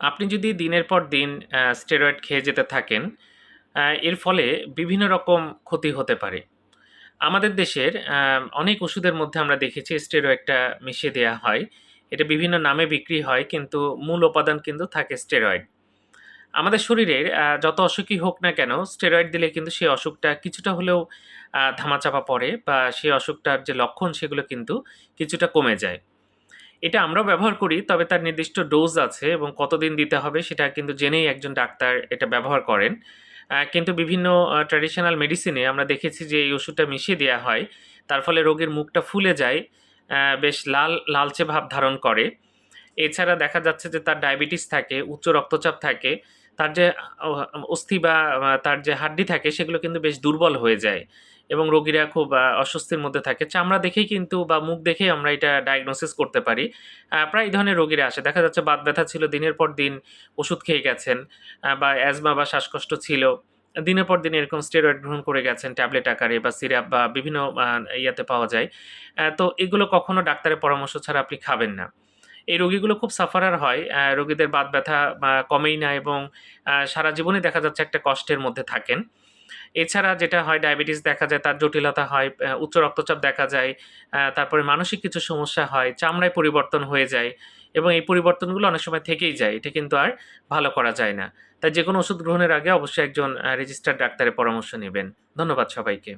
আপনি যদি দিনের পর দিন স্টেরয়েড খেয়ে যেতে থাকেন, এর ফলে বিভিন্ন রকম ক্ষতি হতে পারে। আমাদের দেশের অনেক ওষুধের মধ্যে আমরা দেখেছি স্টেরয়েডটা মিশিয়ে দেয়া হয়। এটা বিভিন্ন নামে বিক্রি হয় কিন্তু মূল উপাদান কিন্তু থাকে স্টেরয়েড। আমাদের শরীরের যত অসুখই হোক না কেন স্টেরয়েড দিলে কিন্তু সেই অসুখটা কিছুটা হলেও ধামাচাপা পড়ে বা সেই অসুখটার যে লক্ষণ সেগুলো কিন্তু কিছুটা কমে যায়। এটা আমরাও ব্যবহার করি, তবে তার নির্দিষ্ট ডোজ আছে এবং কতদিন দিতে হবে সেটা কিন্তু জেনেই একজন ডাক্তার এটা ব্যবহার করেন। কিন্তু বিভিন্ন ট্র্যাডিশনাল মেডিসিনে আমরা দেখেছি যে এই ওষুধটা মিশিয়ে দেয়া হয়। তার ফলে রোগীর মুখটা ফুলে যায়, বেশ লালচে ভাব ধারণ করে। এছাড়া দেখা যাচ্ছে যে তার ডায়াবেটিস থাকে, উচ্চ রক্তচাপ থাকে। তার যে অ অস্থি বা তার যে হাড্ডি থাকে সেগুলো কিন্তু বেশ দুর্বল হয়ে যায় এবং রোগীরা খুব অস্বস্তির মধ্যে থাকে। চামড়া দেখেই কিন্তু বা মুখ দেখেই আমরা এটা ডায়াগনোসিস করতে পারি। প্রায় এই ধরনের রোগীরা আসে। দেখা যাচ্ছে বাত ব্যথা ছিল, দিনের পর দিন ওষুধ খেয়ে গেছেন, বা অ্যাজমা বা শ্বাসকষ্ট ছিল। দিনের পর দিন এরকম স্টেরয়েড গ্রহণ করে গেছেন ট্যাবলেট আকারে বা সিরাপ বা বিভিন্ন ইয়াতে পাওয়া যায়। তো এগুলো কখনো ডাক্তারের পরামর্শ ছাড়া আপনি খাবেন না। এই রোগীগুলো খুব সাফারার হয়। রোগীদের বাত ব্যথা কমেই না এবং সারা জীবনই দেখা যাচ্ছে একটা কষ্টের মধ্যে থাকেন। এছাড়া যেটা হয় ডায়াবেটিস দেখা যায়, তার জটিলতা হয়, উচ্চ রক্তচাপ দেখা যায়, তারপরে মানসিক কিছু সমস্যা হয়, চামড়ায় পরিবর্তন হয়ে যায় এবং এই পরিবর্তনগুলো অনেক সময় থেকেই যায়। এটা কিন্তু আর ভালো করা যায় না। তাই যেকোনো ওষুধ গ্রহণের আগে অবশ্যই একজন রেজিস্টার্ড ডাক্তারের পরামর্শ নিবেন। ধন্যবাদ সবাইকে।